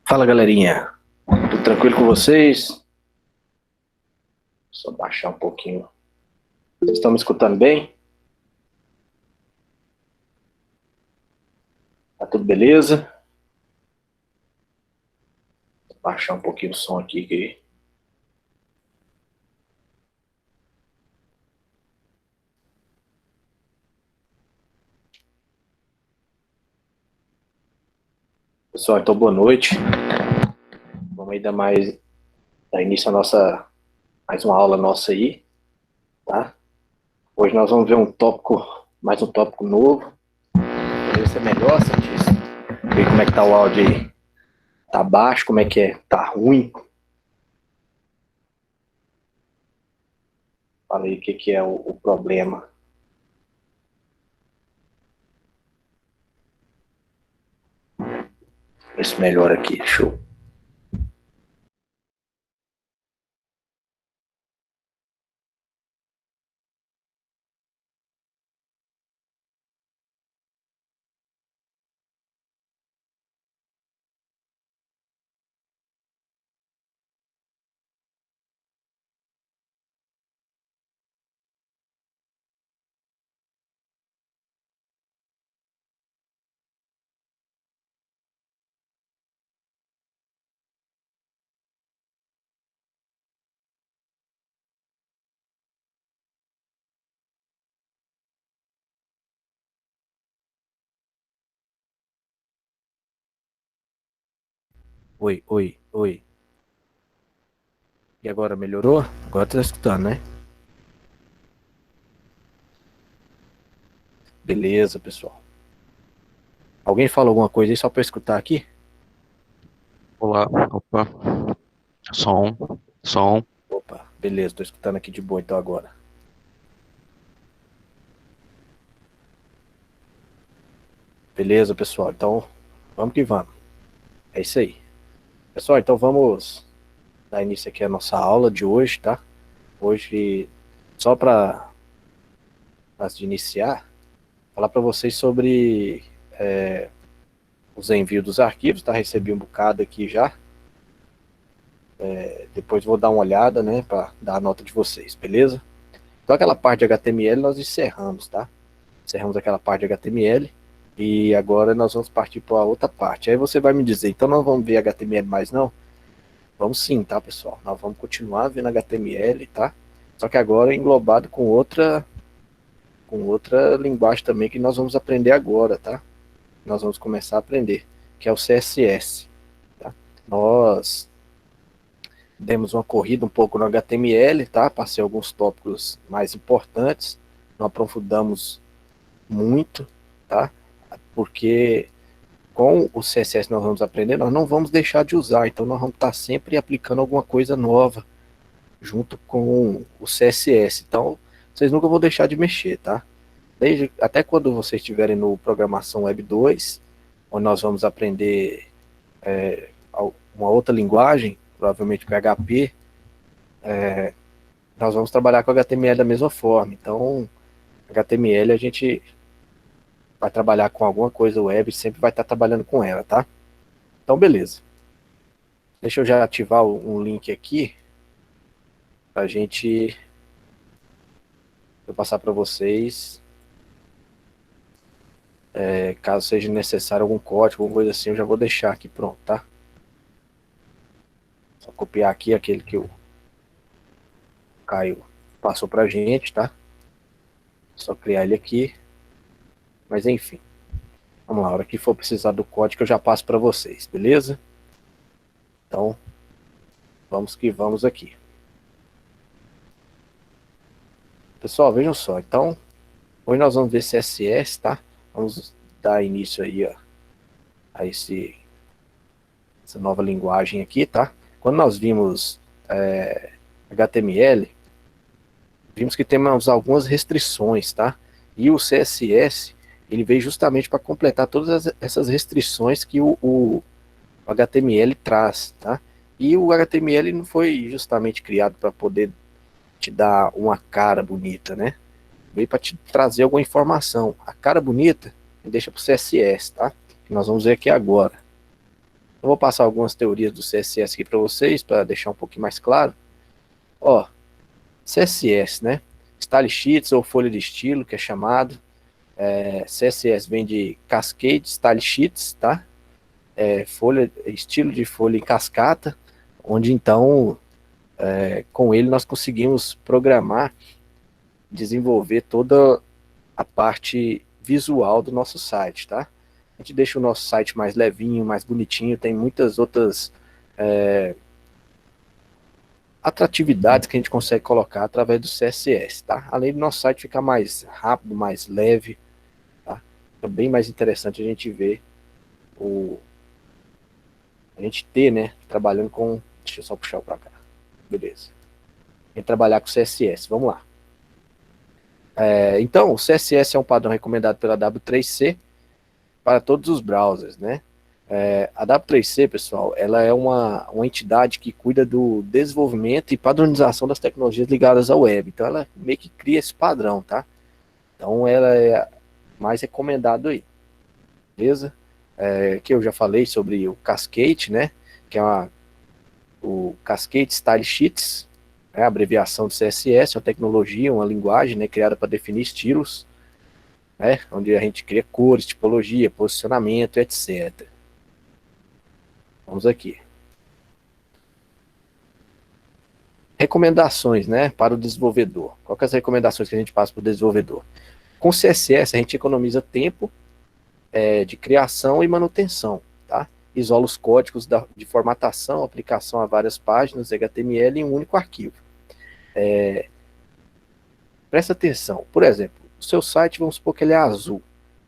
Fala, galerinha. Tudo tranquilo com vocês? Só baixar um pouquinho. Vocês estão me escutando bem? Tá tudo beleza? Vou baixar um pouquinho o som aqui. Pessoal, então boa noite. Vamos aí dar início a mais uma aula nossa aí, tá? Hoje nós vamos ver mais um tópico novo. Poderia ser melhor, Santíssimo. Ver como é que tá o áudio aí. Tá baixo, como é que é? Tá ruim? Fala aí o que é o problema. Ver se melhora aqui, show. Oi, oi, oi. E agora melhorou? Agora tá escutando, né? Beleza, pessoal. Alguém fala alguma coisa aí só pra eu escutar aqui? Olá, opa, som, Opa, beleza, tô escutando aqui de boa então agora. Beleza, pessoal, então vamos que vamos. É isso aí. Pessoal, então vamos dar início aqui à nossa aula de hoje, tá? Hoje, só para antes de iniciar, falar para vocês sobre os envios dos arquivos, tá? Recebi um bocado aqui já. Depois vou dar uma olhada, né, para dar a nota de vocês, beleza? Então aquela parte de HTML nós encerramos, tá? Encerramos aquela parte de HTML e agora nós vamos partir para a outra parte. Aí você vai me dizer, então não vamos ver HTML mais não? Vamos sim, tá, pessoal? Nós vamos continuar vendo HTML, tá? Só que agora englobado com outra linguagem também que nós vamos aprender agora, tá? Nós vamos começar a aprender, que é o CSS, tá? Nós demos uma corrida um pouco no HTML, tá? Passei alguns tópicos mais importantes, não aprofundamos muito, tá? Porque com o CSS nós vamos aprender, nós não vamos deixar de usar, então nós vamos estar sempre aplicando alguma coisa nova junto com o CSS. Então, vocês nunca vão deixar de mexer, tá? Até quando vocês estiverem no Programação Web 2, onde nós vamos aprender uma outra linguagem, provavelmente PHP, nós vamos trabalhar com HTML da mesma forma. Então, HTML a gente vai trabalhar com alguma coisa web, sempre vai estar trabalhando com ela, tá? Então, beleza. Deixa eu já ativar um link aqui para a gente passar para vocês. Caso seja necessário algum código, alguma coisa assim, eu já vou deixar aqui pronto, tá? Só copiar aqui aquele que o Caio passou pra gente, tá? Só criar ele aqui. Mas enfim, vamos lá, a hora que for precisar do código eu já passo para vocês, beleza? Então, vamos que vamos aqui. Pessoal, vejam só, então, Hoje nós vamos ver CSS, tá? Vamos dar início aí, ó, a essa nova linguagem aqui, tá? Quando nós vimos HTML, vimos que temos algumas restrições, tá? E o CSS, ele veio justamente para completar todas essas restrições que o HTML traz, tá? E o HTML não foi justamente criado para poder te dar uma cara bonita, né? Veio para te trazer alguma informação. A cara bonita, deixa para o CSS, tá? Que nós vamos ver aqui agora. Eu vou passar algumas teorias do CSS aqui para vocês, para deixar um pouquinho mais claro. Ó, CSS, né? Style Sheets ou folha de estilo, que é chamado. CSS vem de Cascade Style Sheets, tá? Estilo de folha em cascata, onde então, com ele nós conseguimos programar, desenvolver toda a parte visual do nosso site, tá? A gente deixa o nosso site mais levinho, mais bonitinho, tem muitas outras atratividades que a gente consegue colocar através do CSS, tá? Além do nosso site ficar mais rápido, mais leve, tá? É bem mais interessante a gente ver a gente ter, né, trabalhando com, deixa eu só puxar para cá, beleza. A gente trabalhar com CSS, vamos lá. Então, o CSS é um padrão recomendado pela W3C para todos os browsers, né? A W3C, pessoal, ela é uma entidade que cuida do desenvolvimento e padronização das tecnologias ligadas à web. Então, ela meio que cria esse padrão, tá? Então, ela é mais recomendado aí, beleza? Que eu já falei sobre o Cascade, né? Que é o Cascade Style Sheets, a abreviação do CSS, uma tecnologia, uma linguagem, né, criada para definir estilos, né, onde a gente cria cores, tipologia, posicionamento, etc. Vamos aqui. Recomendações, né, para o desenvolvedor. Quais são as recomendações que a gente passa para o desenvolvedor? Com CSS a gente economiza tempo de criação e manutenção, tá? Isola os códigos de formatação, aplicação a várias páginas, HTML em um único arquivo. Presta atenção, por exemplo, o seu site, vamos supor que ele é azul,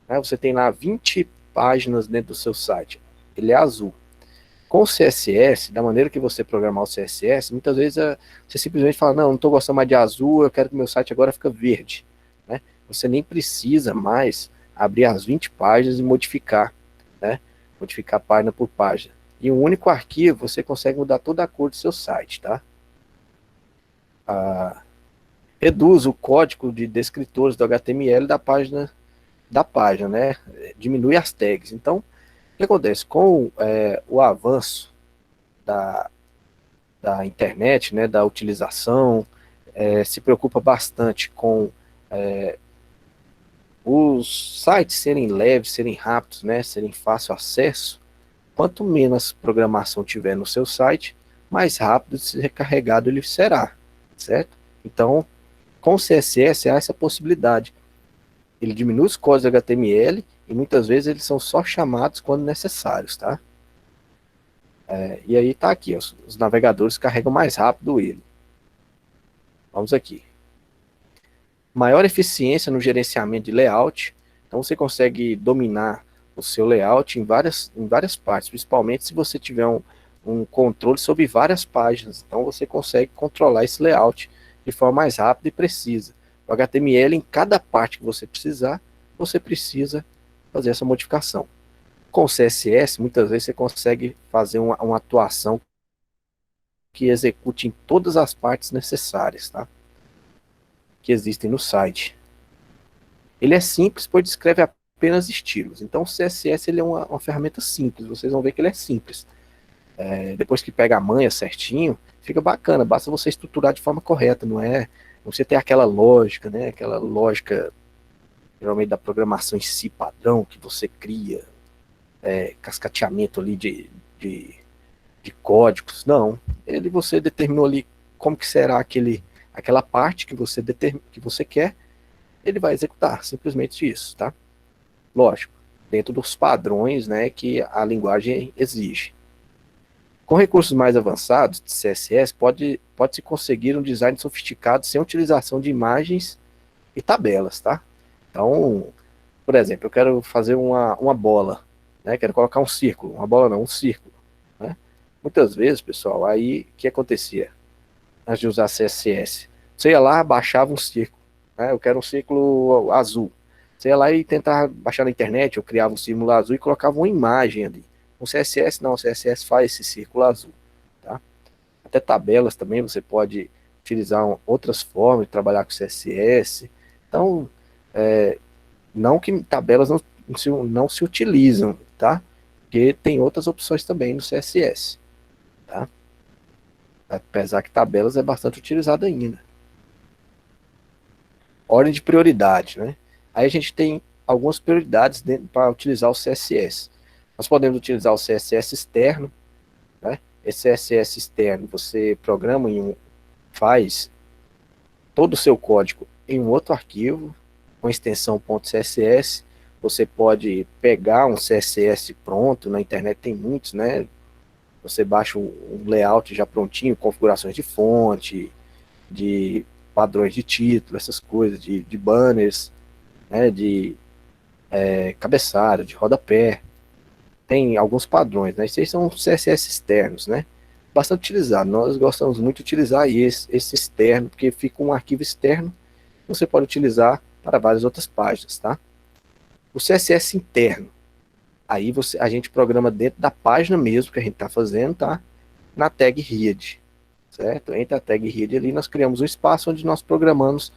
né? Você tem lá 20 páginas dentro do seu site, ele é azul. Com o CSS, da maneira que você programar o CSS, muitas vezes você simplesmente fala, não estou gostando mais de azul, eu quero que meu site agora fique verde, né? Você nem precisa mais abrir as 20 páginas e modificar, né? Modificar página por página. Em um único arquivo, você consegue mudar toda a cor do seu site, tá? Reduz o código de descritores do HTML da página, né? Diminui as tags. Então, o que acontece? Com o avanço da internet, né, da utilização, se preocupa bastante com os sites serem leves, serem rápidos, né, serem fácil acesso. Quanto menos programação tiver no seu site, mais rápido de ser recarregado ele será, certo? Então, com o CSS há essa possibilidade. Ele diminui os códigos HTML e muitas vezes eles são só chamados quando necessários, tá? E aí tá aqui, os navegadores carregam mais rápido ele. Vamos aqui. Maior eficiência no gerenciamento de layout. Então você consegue dominar o seu layout em várias partes, principalmente se você tiver um controle sobre várias páginas. Então você consegue controlar esse layout de forma mais rápida e precisa. O HTML, em cada parte que você precisar, você precisa fazer essa modificação. Com o CSS, muitas vezes você consegue fazer uma atuação que execute em todas as partes necessárias, tá? Que existem no site. Ele é simples, pois descreve apenas estilos. Então o CSS ele é uma ferramenta simples, vocês vão ver que ele é simples. Depois que pega a manha certinho, fica bacana, basta você estruturar de forma correta, não você ter aquela lógica, né? Aquela lógica, geralmente da programação em si, padrão, que você cria, cascateamento ali de códigos. Não, você determinou ali como que será aquela parte que você quer, ele vai executar, simplesmente isso, tá? Lógico, dentro dos padrões, né, que a linguagem exige. Com recursos mais avançados de CSS, pode-se conseguir um design sofisticado sem utilização de imagens e tabelas, tá? Então, por exemplo, eu quero fazer uma bola, né? Quero colocar um círculo, uma bola não, um círculo, né? Muitas vezes, pessoal, aí o que acontecia antes de usar CSS? Você ia lá, baixava um círculo, né? Eu quero um círculo azul. Você ia lá e tentava baixar na internet, eu criava um símbolo azul e colocava uma imagem ali. O CSS não, o CSS faz esse círculo azul, tá? Até tabelas também você pode utilizar outras formas de trabalhar com CSS. Então, é, não que tabelas não se utilizam, tá? Porque tem outras opções também no CSS, tá? Apesar que tabelas é bastante utilizado ainda. Ordem de prioridade, né? Aí a gente tem algumas prioridades para utilizar o CSS. Nós podemos utilizar o CSS externo, né? Esse CSS externo você programa faz todo o seu código em um outro arquivo, com extensão .css. Você pode pegar um CSS pronto, na internet tem muitos, né? Você baixa um layout já prontinho, configurações de fonte, de padrões de título, essas coisas, de banners, né? De cabeçalho, de rodapé. Tem alguns padrões, né? Esses são CSS externos, né? Bastante utilizado. Nós gostamos muito de utilizar esse externo, porque fica um arquivo externo que você pode utilizar para várias outras páginas, tá? O CSS interno, aí a gente programa dentro da página mesmo que a gente está fazendo, tá? Na tag head, certo? Entre a tag head ali nós criamos um espaço onde nós programamos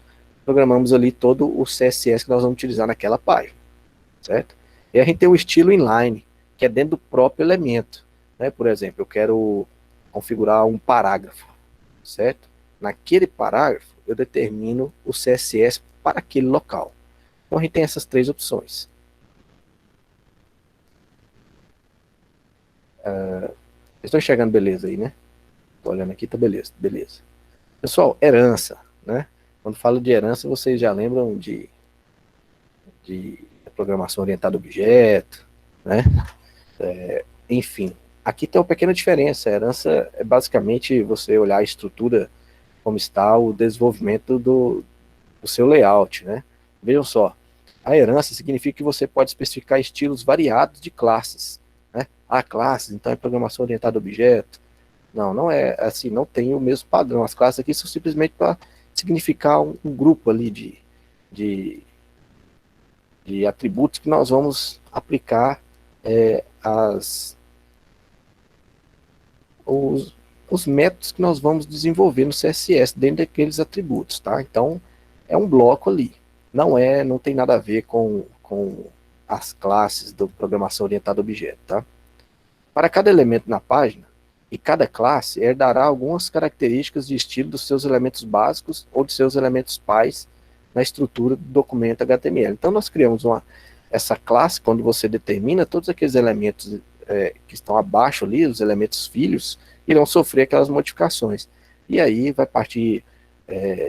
ali todo o CSS que nós vamos utilizar naquela página, certo? E a gente tem o estilo inline, que é dentro do próprio elemento, né? Por exemplo, eu quero configurar um parágrafo, certo? Naquele parágrafo eu determino o CSS para aquele local. Então a gente tem essas três opções. Estou enxergando beleza aí, né? Estou olhando aqui, tá beleza, beleza. Pessoal, herança, né? Quando falo de herança, vocês já lembram de programação orientada a objeto, né? Enfim, aqui tem uma pequena diferença. A herança é basicamente você olhar a estrutura, como está o desenvolvimento do seu layout, né? Vejam só, a herança significa que você pode especificar estilos variados de classes, né? Classes, então é programação orientada a objeto. Não, não é assim, não tem o mesmo padrão. As classes aqui são simplesmente para significar um grupo ali de, de atributos que nós vamos aplicar os, os métodos que nós vamos desenvolver no CSS dentro daqueles atributos, tá? Então, é um bloco ali. Não tem nada a ver com as classes da programação orientada a objeto, tá? Para cada elemento na página, e cada classe herdará algumas características de estilo dos seus elementos básicos ou de seus elementos pais na estrutura do documento HTML. Então, nós criamos essa classe, quando você determina todos aqueles elementos que estão abaixo ali, os elementos filhos, irão sofrer aquelas modificações. E aí vai partir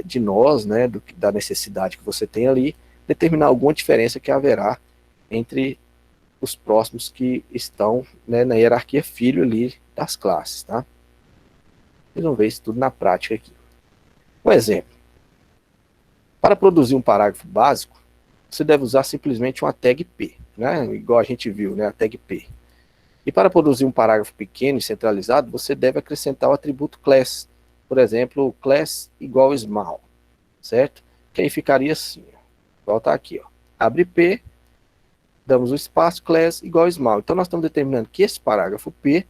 de nós, né, da necessidade que você tem ali, determinar alguma diferença que haverá entre os próximos que estão, né, na hierarquia filho ali das classes, tá? Vocês vão ver isso tudo na prática aqui. Um exemplo. Para produzir um parágrafo básico, você deve usar simplesmente uma tag P, né? Igual a gente viu, né? A tag P. E para produzir um parágrafo pequeno e centralizado, você deve acrescentar o atributo class. Por exemplo, class igual small, certo? Que aí ficaria assim, ó. Igual tá aqui, ó. Abre P, damos o espaço, class igual small. Então nós estamos determinando que esse parágrafo P,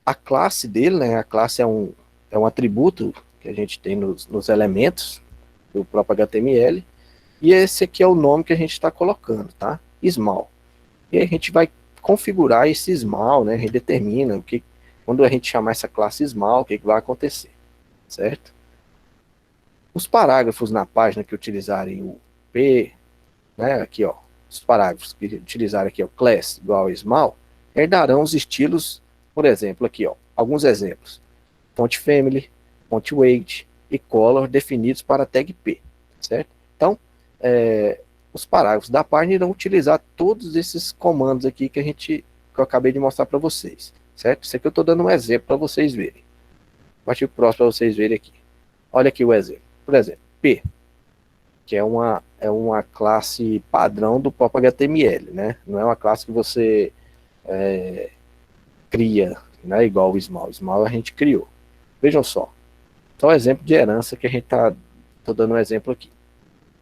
a classe dele, né? A classe é um atributo que a gente tem nos elementos do próprio HTML. E esse aqui é o nome que a gente está colocando, tá? Small. E aí a gente vai configurar esse small, né? A gente determina quando a gente chamar essa classe small, o que vai acontecer, certo? Os parágrafos na página que utilizarem o P, né? Aqui, ó, os parágrafos que utilizarem aqui, ó, class igual a small, herdarão os estilos, por exemplo, aqui, ó, alguns exemplos: font family, font weight e color definidos para a tag P, certo? Então, os parágrafos da página irão utilizar todos esses comandos aqui que eu acabei de mostrar para vocês, certo? Isso aqui eu estou dando um exemplo para vocês verem. Vou partir o próximo para vocês verem aqui. Olha aqui o exemplo. Por exemplo, P, que é uma classe padrão do próprio HTML, né? Não é uma classe que você cria, né? Igual o small. O small a gente criou. Vejam só um exemplo de herança que a gente tô dando um exemplo aqui.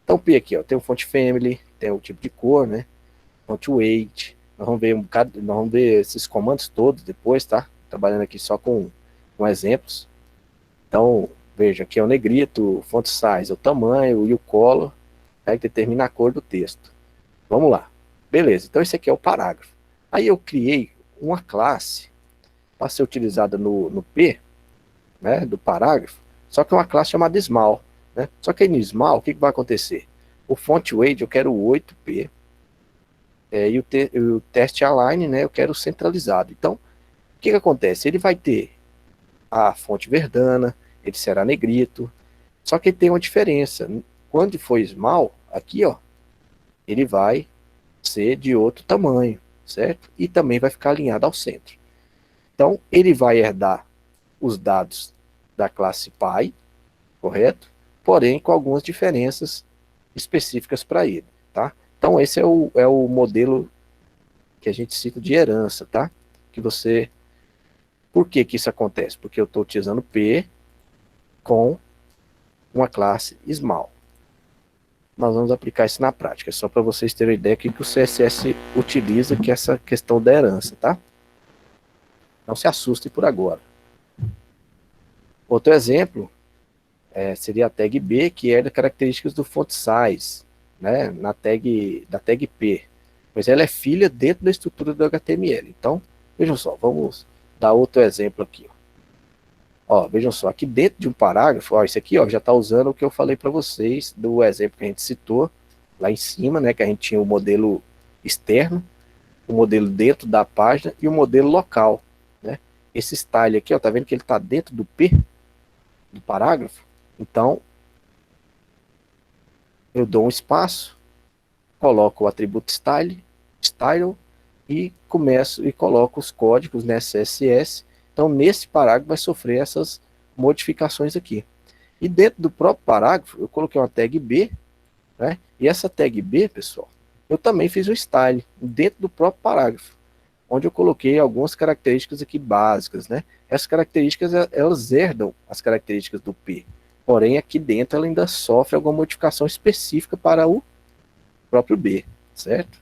Então, P aqui, ó, tem o font family, tem o tipo de cor, né? Font weight. Nós vamos ver nós vamos ver esses comandos todos depois, tá? Trabalhando aqui só com exemplos. Então, veja, aqui é o negrito, o font size, o tamanho e o color, né, que determina a cor do texto. Vamos lá. Beleza, então esse aqui é o parágrafo. Aí eu criei uma classe para ser utilizada no P, né, do parágrafo, só que é uma classe chamada small. Né? Só que aí no small, o que vai acontecer? O font weight eu quero 8p, e o teste align, né, eu quero centralizado. Então, o que acontece? Ele vai ter a fonte verdana, ele será negrito, só que ele tem uma diferença. Quando for small, aqui, ó, ele vai ser de outro tamanho, certo? E também vai ficar alinhado ao centro. Então, ele vai herdar os dados da classe Pi, correto? Porém, com algumas diferenças específicas para ele, tá? Então, esse é o modelo que a gente cita de herança, tá? Que você... Por que isso acontece? Porque eu estou utilizando P com uma classe small. Nós vamos aplicar isso na prática, só para vocês terem ideia do que o CSS utiliza, que é essa questão da herança, tá? Não se assustem por agora. Outro exemplo seria a tag B, que é das características do font size, né, da tag P. Pois ela é filha dentro da estrutura do HTML. Então, vejam só, vamos dar outro exemplo aqui. Ó, vejam só, aqui dentro de um parágrafo, ó, isso aqui ó, já está usando o que eu falei para vocês, do exemplo que a gente citou lá em cima, né, que a gente tinha o modelo externo, o modelo dentro da página e o modelo local. Né? Esse style aqui, ó, tá vendo que ele está dentro do P, do parágrafo? Então, eu dou um espaço, coloco o atributo style e começo e coloco os códigos, né, CSS. Então, nesse parágrafo vai sofrer essas modificações aqui. E dentro do próprio parágrafo, eu coloquei uma tag B, né? E essa tag B, pessoal, eu também fiz o style dentro do próprio parágrafo, onde eu coloquei algumas características aqui básicas, né? Essas características, elas herdam as características do P. Porém, aqui dentro ela ainda sofre alguma modificação específica para o próprio B, certo?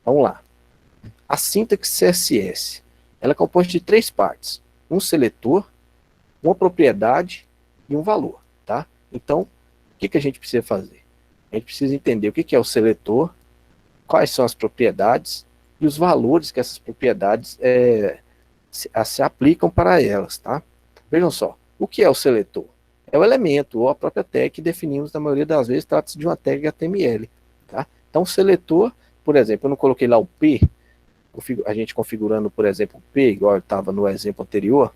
Vamos lá. A sintaxe CSS, ela é composta de 3 partes. Um seletor, uma propriedade e um valor, tá? Então, o que a gente precisa fazer? A gente precisa entender o que é o seletor, quais são as propriedades e os valores que essas propriedades se aplicam para elas, tá? Vejam só, o que é o seletor? É o elemento ou a própria tag que definimos, na maioria das vezes, trata-se de uma tag HTML, tá? Então, o seletor, por exemplo, eu não coloquei lá o P, a gente configurando, por exemplo, o P, igual estava no exemplo anterior,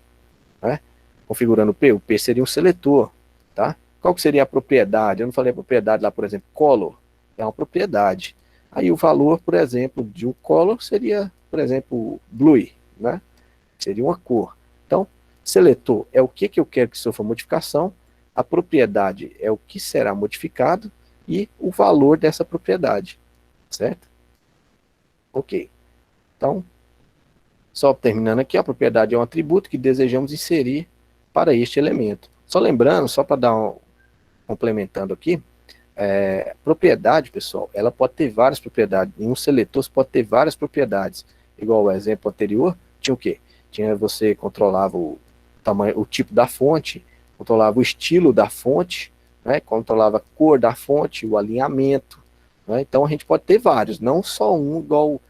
né? Configurando o P seria um seletor, tá? Qual que seria a propriedade? Eu não falei a propriedade lá, por exemplo, color, é uma propriedade. Aí o valor, por exemplo, de um color seria, por exemplo, blue, né? Seria uma cor. Então, seletor é o que eu quero que sofra modificação, a propriedade é o que será modificado e o valor dessa propriedade, certo? Ok. Então, só terminando aqui, a propriedade é um atributo que desejamos inserir para este elemento. Só lembrando, só para dar complementando aqui, propriedade, pessoal, ela pode ter várias propriedades. Em um seletor você pode ter várias propriedades. Igual o exemplo anterior, tinha o quê? Você controlava o tamanho, o tipo da fonte, controlava o estilo da fonte, né? Controlava a cor da fonte, o alinhamento. Né? Então a gente pode ter vários, não só um igual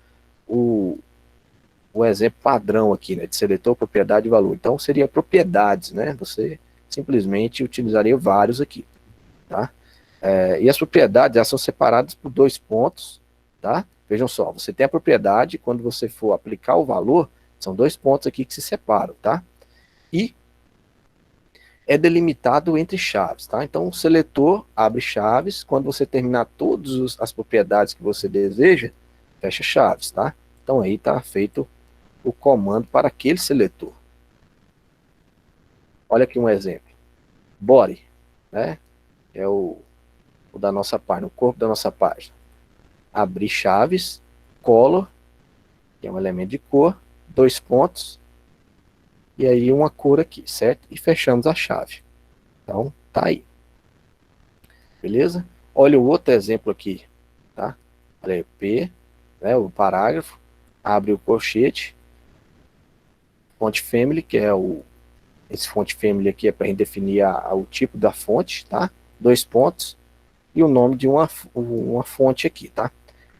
o exemplo padrão aqui, né, de seletor, propriedade e valor. Então, seria propriedades, né? Você simplesmente utilizaria vários aqui, tá? E as propriedades, elas são separadas por 2 pontos, tá? Vejam só, você tem a propriedade, quando você for aplicar o valor, são 2 pontos aqui que se separam, tá? E é delimitado entre chaves, tá? Então, o seletor abre chaves, quando você terminar todas as propriedades que você deseja, fecha chaves, tá? Então, aí está feito o comando para aquele seletor. Olha aqui um exemplo. Body, né? é o da nossa página, o corpo da nossa página. Abrir chaves, color, que é um elemento de cor, 2 pontos, e aí uma cor aqui, certo? E fechamos a chave. Então, tá aí. Beleza? Olha o outro exemplo aqui, tá? Olha aí, P, né, o parágrafo, abre o colchete, fonte family, que é esse fonte family aqui é para definir o tipo da fonte, tá? 2 pontos, e o nome de uma fonte aqui, tá?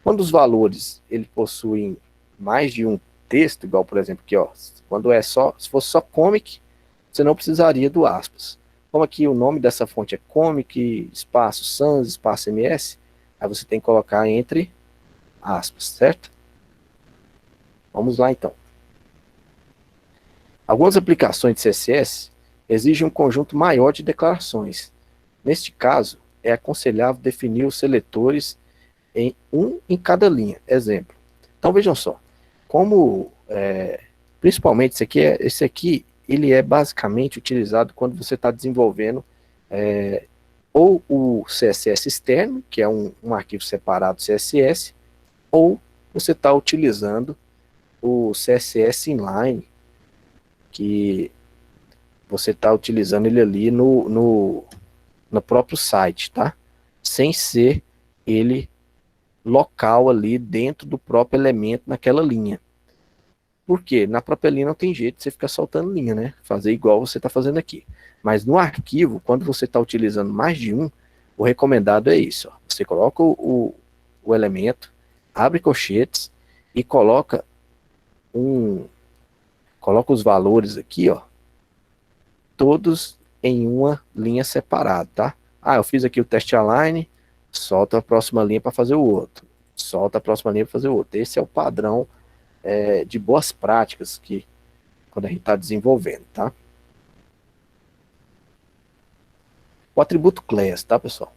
Quando os valores ele possuem mais de um texto, igual por exemplo aqui, ó, quando se fosse só comic, você não precisaria do aspas. Como aqui o nome dessa fonte é comic, espaço sans, espaço ms, aí você tem que colocar entre aspas, certo? Vamos lá então. Algumas aplicações de CSS exigem um conjunto maior de declarações. Neste caso, é aconselhável definir os seletores em um em cada linha. Exemplo. Então vejam só, como principalmente esse aqui, ele é basicamente utilizado quando você está desenvolvendo ou o CSS externo, que é um arquivo separado CSS, ou você está utilizando o CSS inline, que você está utilizando ele ali no próprio site, tá? Sem ser ele local ali dentro do próprio elemento naquela linha. Por quê? Na própria linha não tem jeito de você ficar soltando linha, né? Fazer igual você está fazendo aqui. Mas no arquivo, quando você está utilizando mais de um, o recomendado é isso. Ó. Você coloca o elemento, abre colchetes e coloca os valores aqui, ó, todos em uma linha separada, tá? Ah, eu fiz aqui o test align, solta a próxima linha para fazer o outro. Solta a próxima linha para fazer o outro. Esse é o padrão de boas práticas que quando a gente está desenvolvendo, tá? O atributo class, tá, pessoal?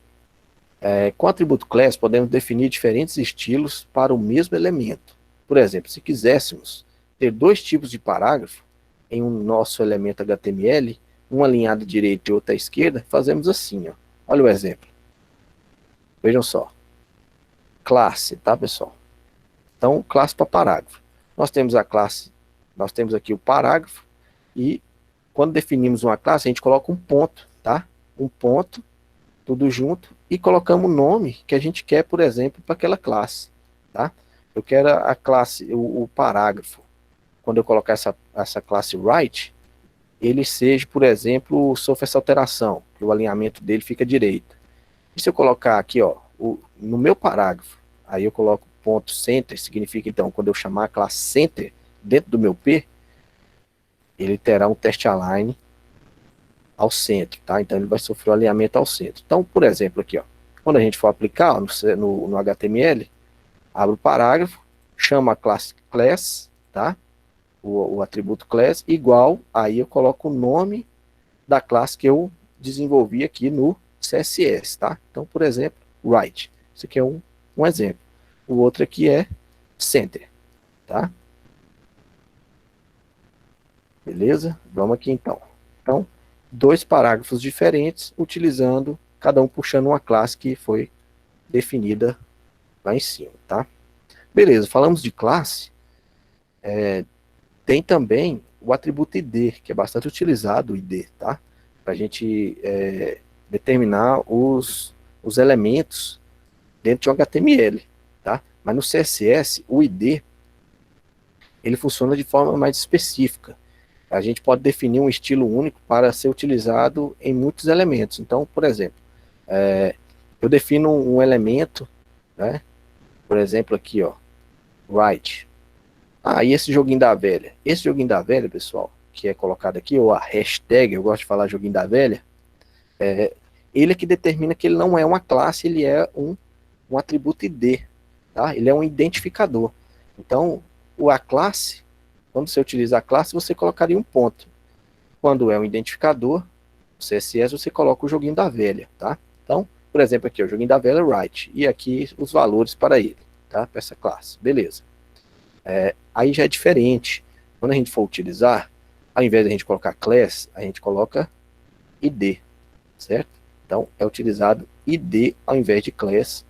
Com o atributo class, podemos definir diferentes estilos para o mesmo elemento. Por exemplo, se quiséssemos ter 2 tipos de parágrafo em um nosso elemento HTML, uma alinhada à direita e outra à esquerda, fazemos assim, ó. Olha o exemplo. Vejam só. Classe, tá, pessoal? Então, classe para parágrafo. Nós temos a classe, nós temos aqui o parágrafo, e quando definimos uma classe, a gente coloca um ponto, tá? Um ponto, tudo junto, e colocamos o nome que a gente quer, por exemplo, para aquela classe, tá? Eu quero a classe, o parágrafo, quando eu colocar essa classe write, ele seja, por exemplo, sofre essa alteração, que o alinhamento dele fica direito. E se eu colocar aqui, ó, no meu parágrafo, aí eu coloco ponto center, significa então, quando eu chamar a classe center dentro do meu P, ele terá um test align ao centro, tá? Então ele vai sofrer o alinhamento ao centro. Então, por exemplo, aqui, ó, quando a gente for aplicar ó, no HTML, abre o parágrafo, chama a classe class, tá? O atributo class, igual, aí eu coloco o nome da classe que eu desenvolvi aqui no CSS, tá? Então, por exemplo, write. Isso aqui é um exemplo. O outro aqui é center, tá? Beleza? Vamos aqui então. Então, 2 parágrafos diferentes, utilizando, cada um puxando uma classe que foi definida lá em cima, tá? Beleza, falamos de classe, tem também o atributo ID, que é bastante utilizado, o ID, tá? Para a gente determinar os elementos dentro de um HTML, tá? Mas no CSS, o ID, ele funciona de forma mais específica. A gente pode definir um estilo único para ser utilizado em muitos elementos. Então, por exemplo, eu defino um elemento, né? Por exemplo, aqui, ó, write. Ah, e esse joguinho da velha? Esse joguinho da velha, pessoal, que é colocado aqui, ou a hashtag, eu gosto de falar joguinho da velha, ele é que determina que ele não é uma classe, ele é um atributo ID, tá? Ele é um identificador. Então, a classe, quando você utiliza a classe, você colocaria um ponto. Quando é um identificador, o CSS, você coloca o joguinho da velha, tá? Então, por exemplo, aqui, o joguinho da velha write, e aqui os valores para ele, tá? Para essa classe, beleza. Aí já é diferente. Quando a gente for utilizar, ao invés de a gente colocar class, a gente coloca ID, certo? Então, é utilizado ID ao invés de class,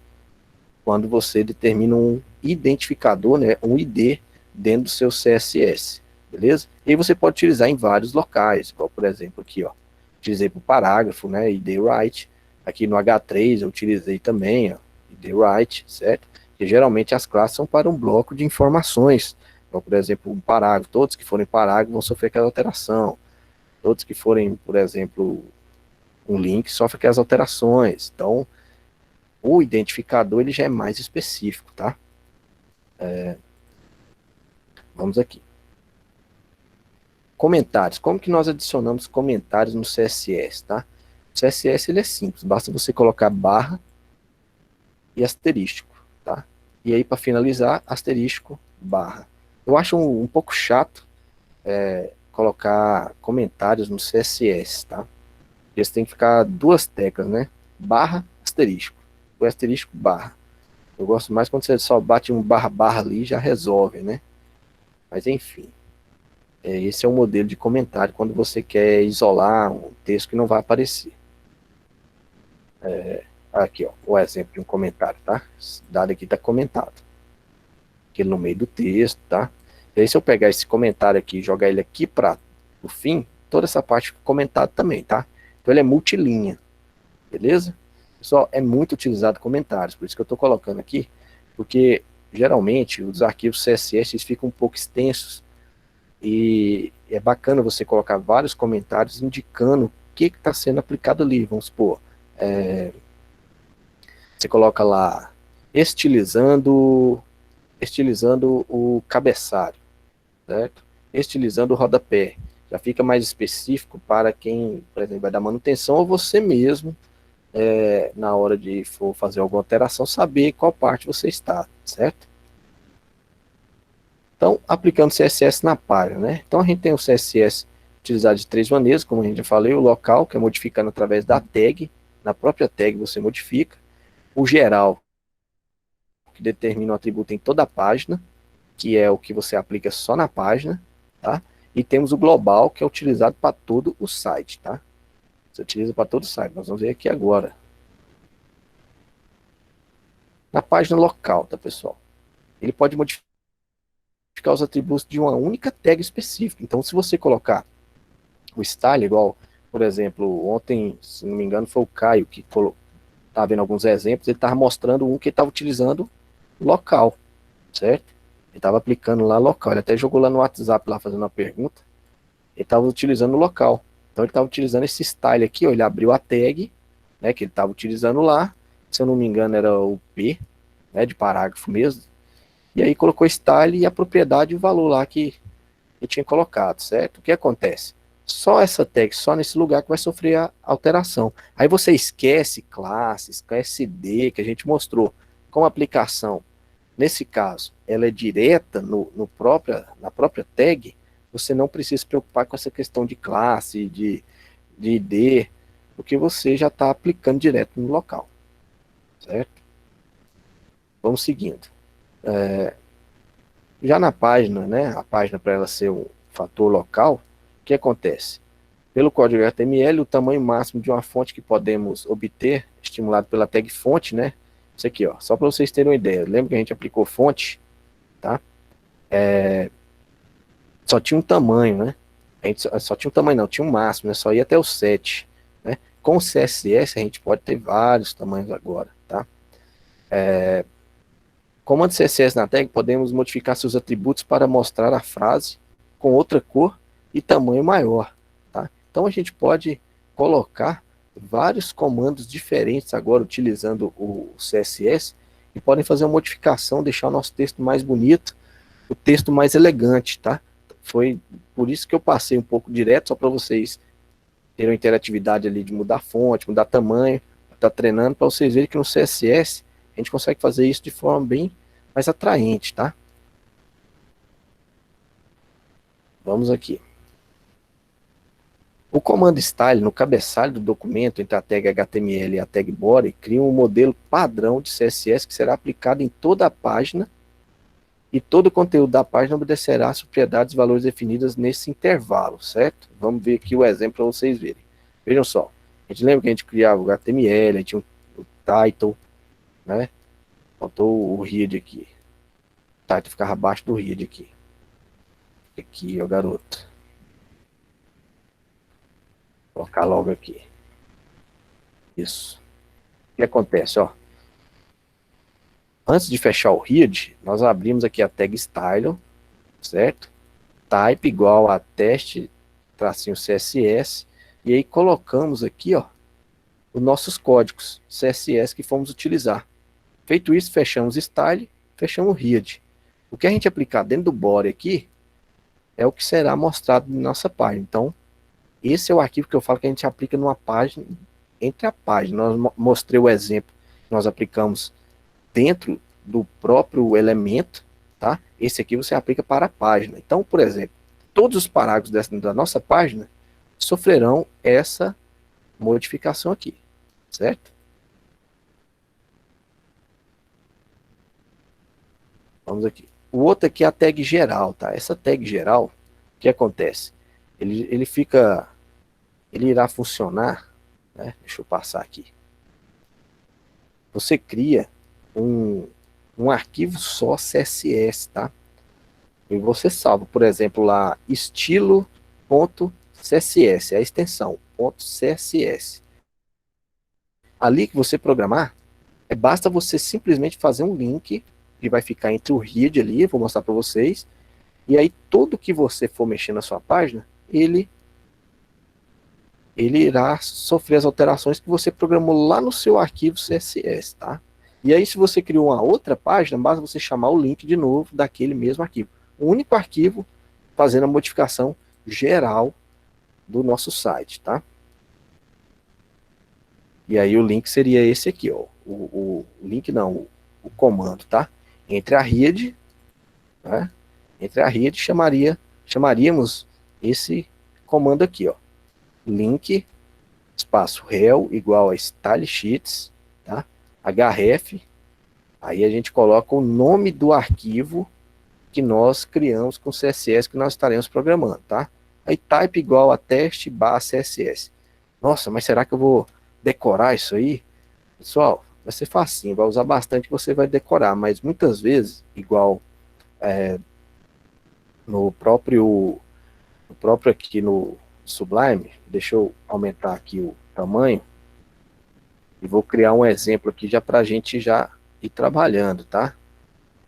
quando você determina um identificador, né, um ID dentro do seu CSS, beleza? E aí você pode utilizar em vários locais, igual por exemplo aqui, ó, utilizei para o parágrafo, né, ID write, aqui no H3 eu utilizei também, ó, ID write, certo? Que geralmente as classes são para um bloco de informações, então, por exemplo, um parágrafo, todos que forem parágrafo vão sofrer aquela alteração, todos que forem, por exemplo, um link sofre aquelas alterações, então o identificador ele já é mais específico, tá? Vamos aqui. Comentários. Como que nós adicionamos comentários no CSS, tá? O CSS ele é simples, basta você colocar barra e asterístico, tá? E aí para finalizar, asterístico, barra. Eu acho um pouco chato colocar comentários no CSS, tá? Eles têm que ficar duas teclas, né? Barra, asterístico. O asterístico, barra. Eu gosto mais quando você só bate um barra barra ali e já resolve, né? Mas enfim, esse é o modelo de comentário quando você quer isolar um texto que não vai aparecer. Aqui, ó, o exemplo de um comentário, tá? Esse dado aqui está comentado. Aquele no meio do texto, tá? E aí se eu pegar esse comentário aqui e jogar ele aqui para o fim, toda essa parte fica comentada também, tá? Então ele é multilinha, beleza? Pessoal, é muito utilizado comentários, por isso que eu estou colocando aqui, porque geralmente os arquivos CSS ficam um pouco extensos e é bacana você colocar vários comentários indicando o que está sendo aplicado ali. Vamos supor, você coloca lá estilizando o cabeçalho, certo? Estilizando o rodapé. Já fica mais específico para quem, por exemplo, vai dar manutenção ou você mesmo, na hora de for fazer alguma alteração, saber qual parte você está, certo? Então, aplicando CSS na página, né? Então, a gente tem o CSS utilizado de três maneiras, como a gente já falei, o local, que é modificando através da tag, na própria tag você modifica, o geral, que determina o atributo em toda a página, que é o que você aplica só na página, tá? E temos o global, que é utilizado para todo o site, tá? Você utiliza para todo o site, nós vamos ver aqui agora. Na página local, tá, pessoal? Ele pode modificar os atributos de uma única tag específica. Então, se você colocar o style, igual, por exemplo, ontem, se não me engano, foi o Caio que estava vendo alguns exemplos, ele estava mostrando um que ele estava utilizando local, certo? Ele estava aplicando lá local, ele até jogou lá no WhatsApp, lá fazendo uma pergunta, ele estava utilizando local. Então ele estava utilizando esse style aqui, ó, ele abriu a tag, né, que ele estava utilizando lá, se eu não me engano era o P, né, de parágrafo mesmo, e aí colocou style e a propriedade e o valor lá que ele tinha colocado, certo? O que acontece? Só essa tag, só nesse lugar que vai sofrer a alteração. Aí você esquece classe, esquece ID, que a gente mostrou. Como aplicação, nesse caso, ela é direta na própria tag, você não precisa se preocupar com essa questão de classe, de ID, porque você já está aplicando direto no local, certo? Vamos seguindo. Já na página, né, a página para ela ser um fator local, o que acontece? Pelo código HTML, o tamanho máximo de uma fonte que podemos obter, estimulado pela tag fonte, né? Isso aqui, ó, só para vocês terem uma ideia. Lembra que a gente aplicou fonte, tá? Só tinha um tamanho, né? A gente só tinha um tamanho, não, tinha um máximo, né? Só ia até o 7, né? Com o CSS, a gente pode ter vários tamanhos agora, tá? Comando CSS na tag, podemos modificar seus atributos para mostrar a frase com outra cor e tamanho maior, tá? Então a gente pode colocar vários comandos diferentes agora utilizando o CSS e podem fazer uma modificação, deixar o nosso texto mais bonito, o texto mais elegante, tá? Foi por isso que eu passei um pouco direto, só para vocês terem uma interatividade ali de mudar fonte, mudar tamanho, tá treinando para vocês verem que no CSS a gente consegue fazer isso de forma bem mais atraente, tá? Vamos aqui. O comando style no cabeçalho do documento entre a tag HTML e a tag body cria um modelo padrão de CSS que será aplicado em toda a página e todo o conteúdo da página obedecerá às propriedades e valores definidas nesse intervalo, certo? Vamos ver aqui o exemplo para vocês verem. Vejam só. A gente lembra que a gente criava o HTML, aí tinha o title, né? Faltou o head aqui. O title ficava abaixo do head aqui. Aqui, ó, garoto. Vou colocar logo aqui. Isso. O que acontece, ó? Antes de fechar o head, nós abrimos aqui a tag style, certo? Type igual a teste, tracinho CSS, e aí colocamos aqui, ó, os nossos códigos CSS que fomos utilizar. Feito isso, fechamos style, fechamos o head. O que a gente aplicar dentro do body aqui é o que será mostrado na nossa página. Então, esse é o arquivo que eu falo que a gente aplica numa página, entre a página. Nós mostrei o exemplo que nós aplicamos dentro do próprio elemento, tá? Esse aqui você aplica para a página. Então, por exemplo, todos os parágrafos da nossa página sofrerão essa modificação aqui, certo? Vamos aqui. O outro aqui é a tag geral, tá? Essa tag geral, o que acontece? Ele fica, ele irá funcionar, né? Deixa eu passar aqui. Você cria um arquivo só CSS, tá? E você salva, por exemplo, lá estilo.css, é a extensão, .css. Ali que você programar, basta você simplesmente fazer um link que vai ficar entre o head ali, vou mostrar para vocês, e aí tudo que você for mexer na sua página, ele irá sofrer as alterações que você programou lá no seu arquivo CSS, tá? E aí se você criou uma outra página, basta você chamar o link de novo daquele mesmo arquivo. O único arquivo fazendo a modificação geral do nosso site, tá? E aí o link seria esse aqui, ó. O link não, o comando, tá? Entre a rede, né? Entre a rede chamaríamos esse comando aqui, ó. Link, espaço rel, igual a style sheets, tá? href, aí a gente coloca o nome do arquivo que nós criamos com CSS que nós estaremos programando, tá? Aí type igual a teste barra CSS. Nossa, mas será que eu vou decorar isso aí? Pessoal, vai ser facinho, vai usar bastante, você vai decorar, mas muitas vezes, igual no próprio aqui no Sublime, deixa eu aumentar aqui o tamanho, e vou criar um exemplo aqui já para a gente já ir trabalhando, tá?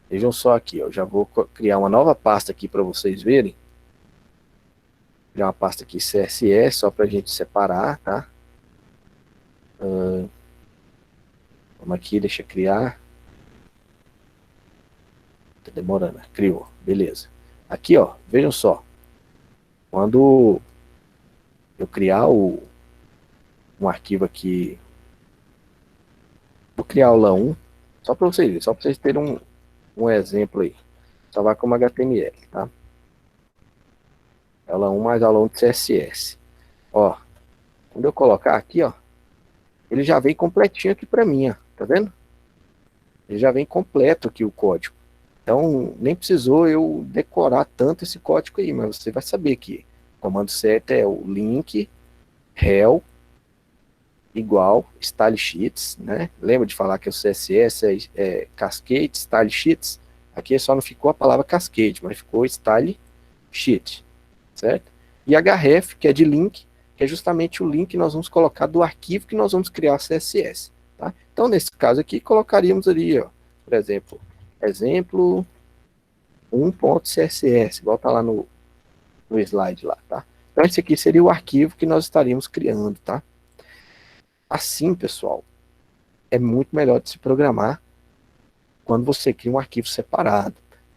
Vejam só aqui, eu já vou criar uma nova pasta aqui para vocês verem. Criar uma pasta aqui CSS, só para a gente separar, tá? Vamos aqui, deixa eu criar. Tá demorando, criou, beleza. Aqui, ó, vejam só. Quando eu criar um arquivo aqui, vou criar aula 1, só para vocês verem, só para vocês terem um exemplo aí. Só vai como HTML, tá? Aula 1 mais aula 1 de CSS. Ó, quando eu colocar aqui, ó, ele já vem completinho aqui para mim, ó, tá vendo? Ele já vem completo aqui o código. Então, nem precisou eu decorar tanto esse código aí, mas você vai saber que o comando certo é o link rel igual style sheets, né? Lembra de falar que o CSS é cascade, style sheets? Aqui só não ficou a palavra cascade, mas ficou style sheet, certo? E href, que é de link, que é justamente o link que nós vamos colocar do arquivo que nós vamos criar CSS, tá? Então, nesse caso aqui, colocaríamos ali, ó, por exemplo, exemplo 1.css, igual tá lá no slide lá, tá? Então, esse aqui seria o arquivo que nós estaríamos criando, tá? Assim, pessoal, é muito melhor de se programar quando você cria um arquivo separado,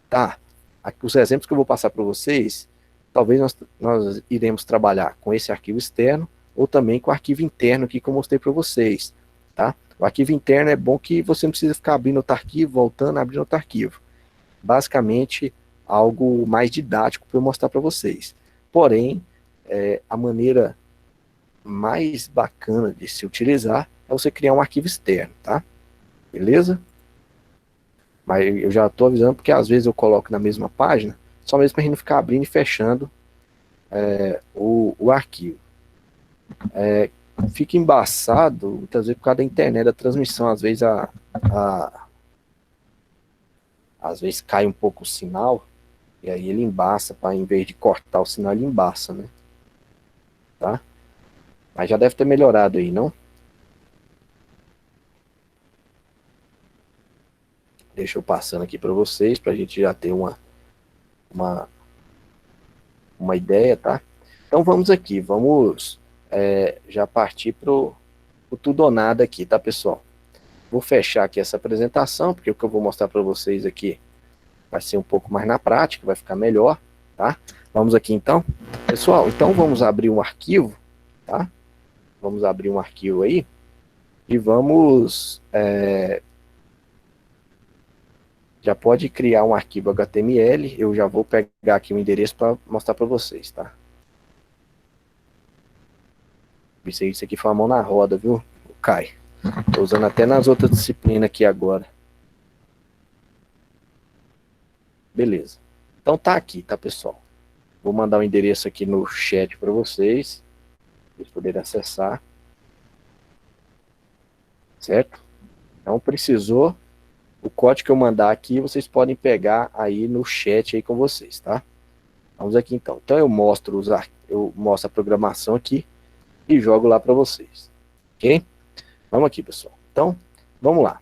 tá? Aqui, os exemplos que eu vou passar para vocês, talvez nós iremos trabalhar com esse arquivo externo ou também com o arquivo interno aqui que eu mostrei para vocês, tá? O arquivo interno é bom que você não precisa ficar abrindo outro arquivo, voltando, abrindo outro arquivo. Basicamente, algo mais didático para eu mostrar para vocês. Porém, a maneira mais bacana de se utilizar é você criar um arquivo externo, tá? Beleza? Mas eu já estou avisando porque às vezes eu coloco na mesma página, só mesmo para a gente não ficar abrindo e fechando o arquivo. fica embaçado, muitas vezes por causa da internet, da transmissão, às vezes cai um pouco o sinal, e aí ele embaça, para em vez de cortar o sinal, ele embaça, né? Tá? Mas já deve ter melhorado aí, não? Deixa eu passando aqui para vocês, para a gente já ter uma, uma ideia, tá? Então vamos aqui, vamos já partir pro tudo ou nada aqui, tá, pessoal? Vou fechar aqui essa apresentação, porque o que eu vou mostrar para vocês aqui vai ser um pouco mais na prática, vai ficar melhor, tá? Vamos aqui então. Pessoal, então vamos abrir um arquivo, tá? Vamos abrir um arquivo aí e vamos... já pode criar um arquivo HTML, eu já vou pegar aqui o endereço para mostrar para vocês, tá? Isso aqui foi uma mão na roda, viu, Kai? Tô usando até nas outras disciplinas aqui agora. Beleza. Então tá aqui, tá, pessoal? Vou mandar o endereço aqui no chat para vocês poderem acessar. Certo? Então precisou, o código que eu mandar aqui, vocês podem pegar aí no chat aí com vocês, tá? Vamos aqui então. Então eu mostro a programação aqui e jogo lá para vocês. Ok? Vamos aqui, pessoal. Então, vamos lá.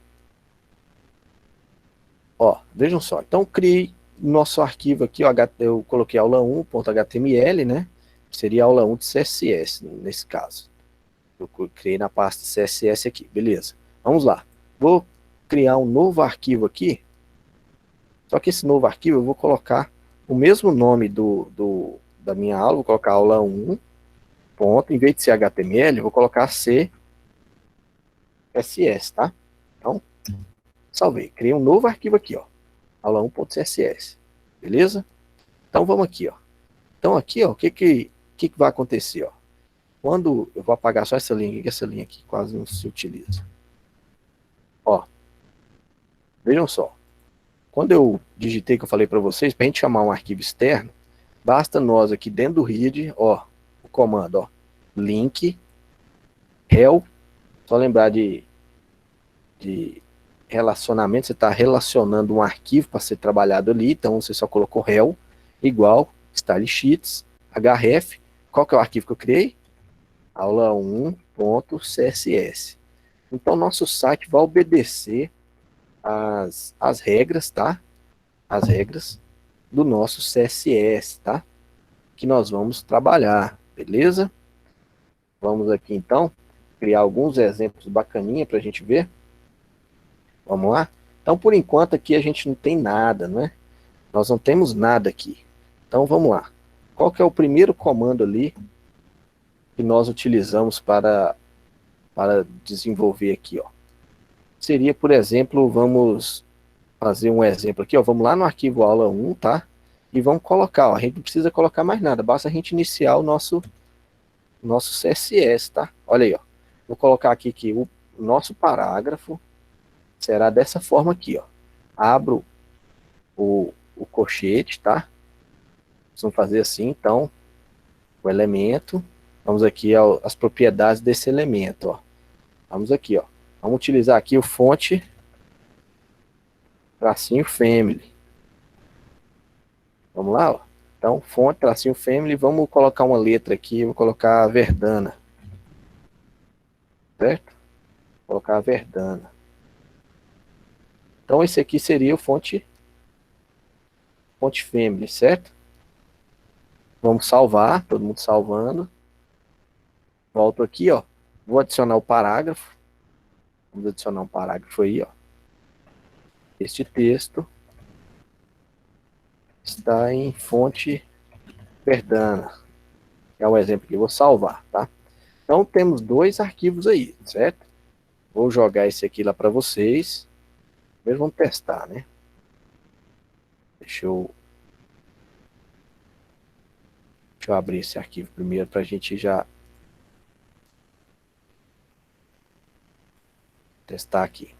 Ó, vejam só. Então, criei nosso arquivo aqui, ó, eu coloquei aula1.html, né? Seria aula 1 de CSS, nesse caso. Eu criei na pasta CSS aqui, beleza. Vamos lá. Vou criar um novo arquivo aqui. Só que esse novo arquivo eu vou colocar o mesmo nome da minha aula, vou colocar aula 1, ponto, em vez de ser HTML, eu vou colocar CSS, tá? Então, salvei. Criei um novo arquivo aqui, ó. Aula 1.css. Beleza? Então vamos aqui, ó. Então aqui, ó, o que vai acontecer, ó? Quando eu vou apagar só essa linha, que essa linha aqui quase não se utiliza. Ó, vejam só. Quando eu digitei que eu falei para vocês, para a gente chamar um arquivo externo, basta nós aqui dentro do read, ó, o comando, ó, link, rel, só lembrar de relacionamento, você está relacionando um arquivo para ser trabalhado ali, então você só colocou rel, igual, style sheets, href, qual que é o arquivo que eu criei? Aula1.css. Então nosso site vai obedecer as regras, tá? As regras do nosso CSS, tá? Que nós vamos trabalhar, beleza? Vamos aqui então criar alguns exemplos bacaninha para a gente ver. Vamos lá? Então, por enquanto aqui a gente não tem nada, né? Nós não temos nada aqui. Então, vamos lá. Qual que é o primeiro comando ali que nós utilizamos para desenvolver aqui, ó? Seria, por exemplo, vamos fazer um exemplo aqui, ó. Vamos lá no arquivo aula 1, tá? E vamos colocar, ó. A gente não precisa colocar mais nada, basta a gente iniciar o nosso CSS, tá? Olha aí, ó. Vou colocar aqui que o nosso parágrafo será dessa forma aqui, ó. Abro o colchete, tá? Vamos fazer assim, então, o elemento. Vamos aqui às propriedades desse elemento, ó. Vamos aqui, ó. Vamos utilizar aqui o fonte tracinho family. Vamos lá, ó. Então, fonte tracinho family, vamos colocar uma letra aqui, vou colocar Verdana. Certo? Vou colocar Verdana. Então, esse aqui seria o fonte family, certo? Vamos salvar, todo mundo salvando. Volto aqui, ó. Vou adicionar o parágrafo. Vamos adicionar um parágrafo aí, ó. Este texto está em fonte Verdana. É um exemplo que eu vou salvar, tá? Então temos dois arquivos aí, certo? Vou jogar esse aqui lá para vocês. Primeiro vamos testar, né? Deixa eu abrir esse arquivo primeiro para a gente já testar aqui.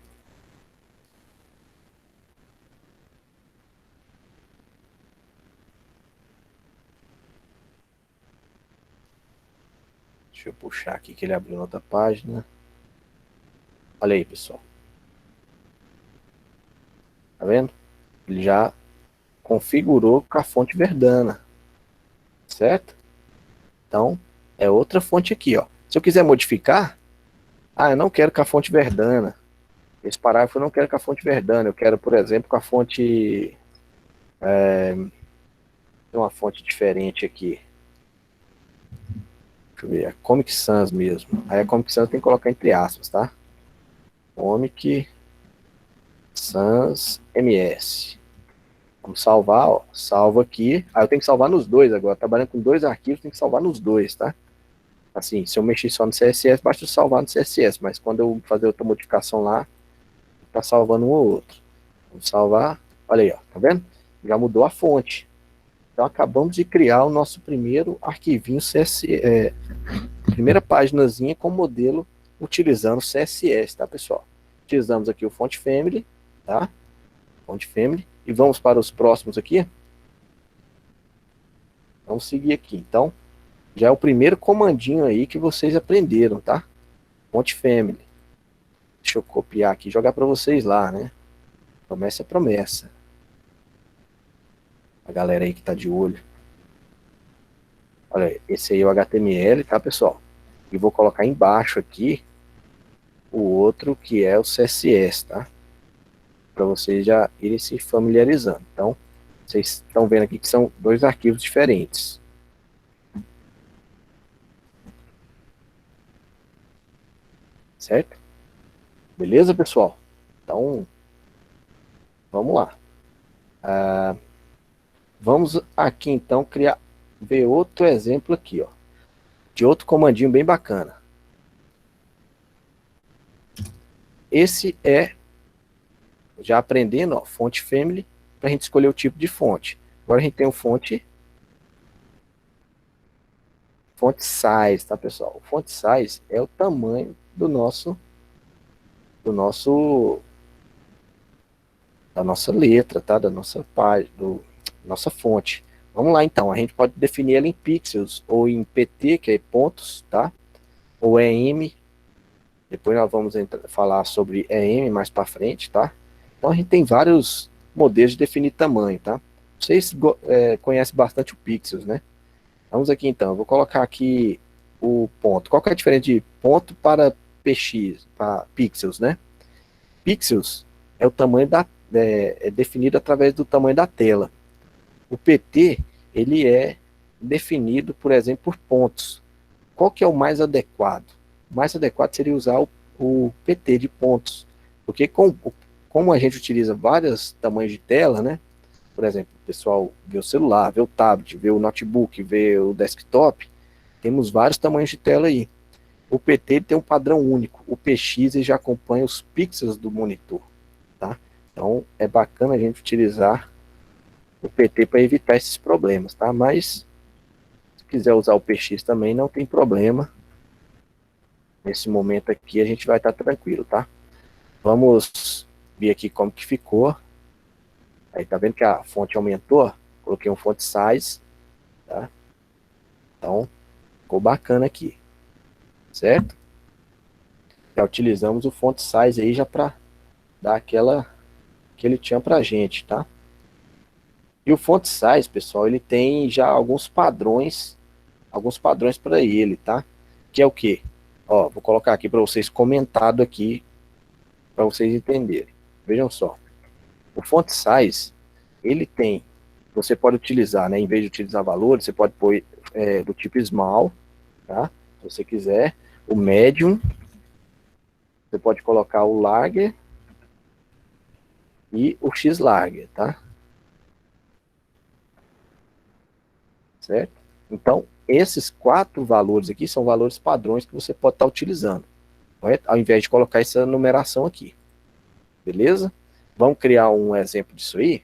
Deixa eu puxar aqui que ele abriu na outra página. Olha aí, pessoal. Tá vendo? Ele já configurou com a fonte Verdana, certo? Então, é outra fonte aqui, ó. Se eu quiser modificar, eu não quero com a fonte Verdana. Esse parágrafo eu não quero com a fonte Verdana. Eu quero, por exemplo, com a fonte... Tem uma fonte diferente aqui. Deixa eu ver, a Comic Sans mesmo. Aí a Comic Sans tem que colocar entre aspas, tá? Comic Sans MS. Vamos salvar, ó. Salvo aqui. Aí eu tenho que salvar nos dois agora. Trabalhando com dois arquivos, tem que salvar nos dois, tá? Assim, se eu mexer só no CSS, basta eu salvar no CSS. Mas quando eu fazer outra modificação lá, tá salvando um ou outro. Vamos salvar. Olha aí, ó. Tá vendo? Já mudou a fonte. Então acabamos de criar o nosso primeiro arquivinho CSS. Primeira paginazinha com modelo utilizando CSS, tá, pessoal? Utilizamos aqui o Font Family, tá? Font Family. E vamos para os próximos aqui. Vamos seguir aqui. Então, já é o primeiro comandinho aí que vocês aprenderam, tá? Font Family. Deixa eu copiar aqui e jogar para vocês lá, né? Promessa é promessa. A galera aí que tá de olho. Olha, esse aí é o HTML, tá, pessoal? E vou colocar embaixo aqui o outro que é o CSS, tá? Para vocês já irem se familiarizando. Então, vocês estão vendo aqui que são dois arquivos diferentes. Certo? Beleza, pessoal? Então, vamos lá. Vamos aqui, então, ver outro exemplo aqui, ó. De outro comandinho bem bacana. Esse é, já aprendendo, ó, fonte family, para a gente escolher o tipo de fonte. Agora a gente tem o fonte size, tá, pessoal? O font size é o tamanho da nossa letra, tá? Da nossa página, nossa fonte. Vamos lá, então. A gente pode definir ela em pixels ou em pt, que é pontos, tá? Ou em. Depois nós vamos falar sobre EM mais para frente, tá? Então a gente tem vários modelos de definir tamanho, tá? Vocês conhecem bastante o pixels, né? Vamos aqui então, eu vou colocar aqui o ponto. Qual que é a diferença de ponto para px, para pixels, né? Pixels é o tamanho é definido através do tamanho da tela. O PT, ele é definido, por exemplo, por pontos. Qual que é o mais adequado? O mais adequado seria usar o PT de pontos, porque como a gente utiliza vários tamanhos de tela, né? Por exemplo, o pessoal vê o celular, vê o tablet, vê o notebook, vê o desktop, temos vários tamanhos de tela aí. O PT tem um padrão único, o PX já acompanha os pixels do monitor, tá? Então é bacana a gente utilizar o PT para evitar esses problemas, tá? Mas se quiser usar o PX também não tem problema. Nesse momento aqui a gente vai estar tranquilo, tá? Vamos ver aqui como que ficou. Aí tá vendo que a fonte aumentou? Coloquei um font size, tá? Então, ficou bacana aqui, certo? Já utilizamos o font size aí já para dar aquele tchan pra gente, tá? E o font size, pessoal, ele tem já alguns padrões para ele, tá? Que é o quê? Ó, vou colocar aqui para vocês comentado aqui, para vocês entenderem. Vejam só. O font size, ele tem, você pode utilizar, né, em vez de utilizar valores, você pode pôr do tipo small, tá? Se você quiser, o medium, você pode colocar o larger e o x-larger, tá? Certo? Então, esses quatro valores aqui são valores padrões que você pode estar utilizando, correto? Ao invés de colocar essa numeração aqui, beleza? Vamos criar um exemplo disso aí?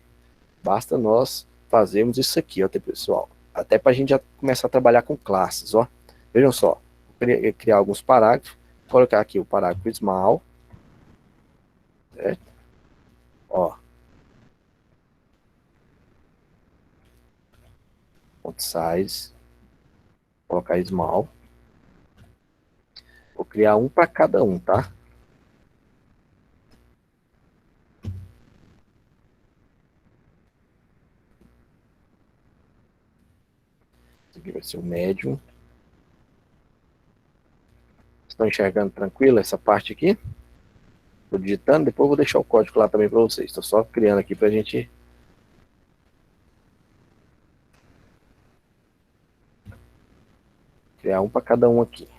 Basta nós fazermos isso aqui, ó, pessoal. Até para a gente já começar a trabalhar com classes, ó. Vejam só, vou criar alguns parágrafos, colocar aqui o parágrafo small, certo? Ó, font size, colocar small, criar um para cada um, tá? Esse aqui vai ser o médium. Estão enxergando tranquilo essa parte aqui? Estou digitando, depois eu vou deixar o código lá também para vocês. Estou só criando aqui para a gente criar um para cada um aqui.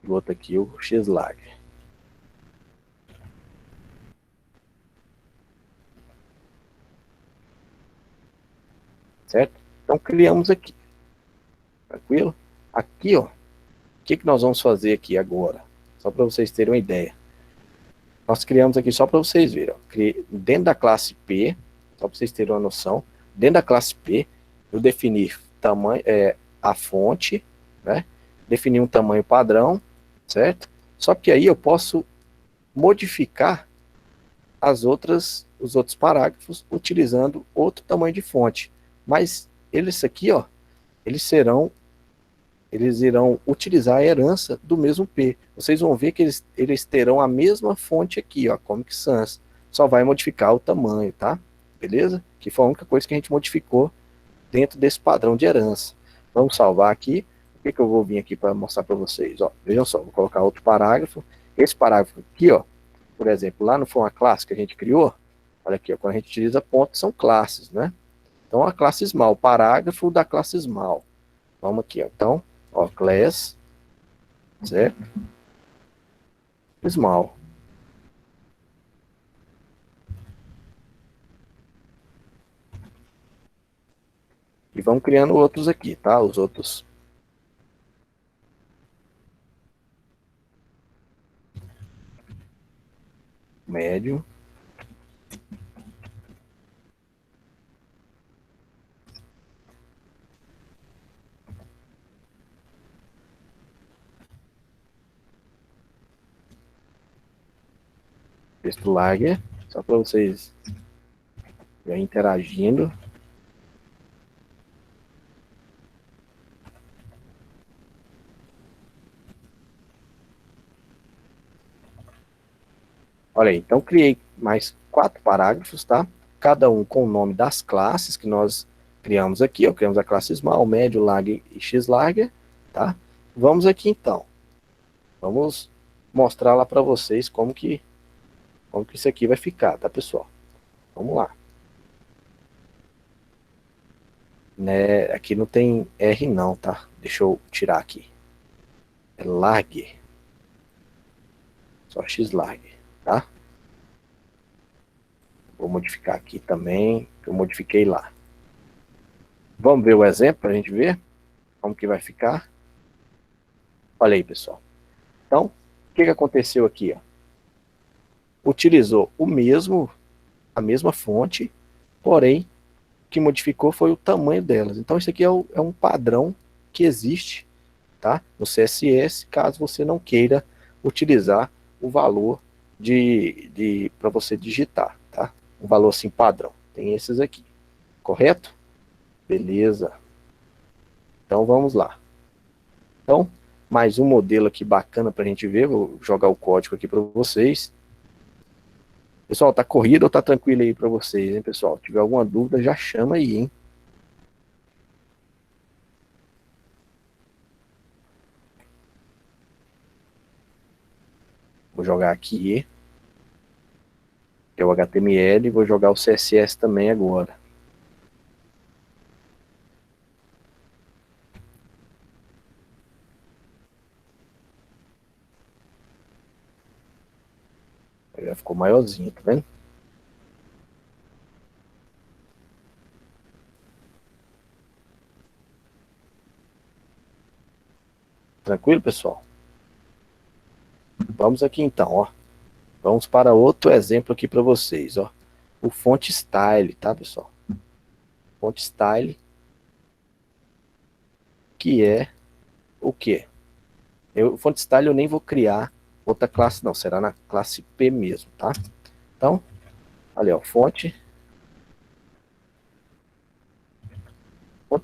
O outro aqui, o X-Lag. Certo? Então criamos aqui. Tranquilo? Aqui, ó. O que nós vamos fazer aqui agora? Só para vocês terem uma ideia. Nós criamos aqui só para vocês verem. Ó. Dentro da classe P, só para vocês terem uma noção, dentro da classe P, eu defini tamanho, a fonte, né? Defini um tamanho padrão, certo? Só que aí eu posso modificar os outros parágrafos utilizando outro tamanho de fonte. Mas eles aqui, ó, eles irão utilizar a herança do mesmo P. Vocês vão ver que eles terão a mesma fonte aqui, ó, Comic Sans. Só vai modificar o tamanho, tá? Beleza? Que foi a única coisa que a gente modificou dentro desse padrão de herança. Vamos salvar aqui. O que eu vou vir aqui para mostrar para vocês? Ó, vejam só, vou colocar outro parágrafo. Esse parágrafo aqui, ó, por exemplo, lá no Forma Classe que a gente criou, olha aqui, ó, quando a gente utiliza pontos, são classes, né? Então, a classe small, parágrafo da classe small. Vamos aqui, ó. Então, ó, class, certo? Small. E vamos criando outros aqui, tá? Os outros. Médio. Texto lager, só para vocês já interagindo. Olha aí, então criei mais 4 parágrafos, tá? Cada um com o nome das classes que nós criamos aqui, ó. Criamos a classe small, médio, lager e x-lager, tá? Vamos aqui então. Vamos mostrar lá para vocês como que isso aqui vai ficar, tá, pessoal? Vamos lá. Né, aqui não tem R não, tá? Deixa eu tirar aqui. É lag. Só X-lag, tá? Vou modificar aqui também, que eu modifiquei lá. Vamos ver o exemplo para a gente ver como que vai ficar. Olha aí, pessoal. Então, o que aconteceu aqui? Ó? Utilizou a mesma fonte, porém, o que modificou foi o tamanho delas. Então, isso aqui é um padrão que existe, tá? No CSS, caso você não queira utilizar o valor para você digitar, tá? Um valor assim padrão. Tem esses aqui, correto? Beleza. Então, vamos lá. Então, mais um modelo aqui bacana para a gente ver. Vou jogar o código aqui para vocês. Pessoal, tá corrido ou tá tranquilo aí para vocês, hein, pessoal? Se tiver alguma dúvida, já chama aí, hein? Vou jogar aqui, que é o HTML, e vou jogar o CSS também agora. Já ficou maiorzinho, tá vendo? Tranquilo, pessoal? Vamos aqui então, ó. Vamos para outro exemplo aqui para vocês, ó. O font style, tá, pessoal? Font style, que é o quê? Font style eu nem vou criar outra classe não, será na classe P mesmo, tá? Então, ali ó, font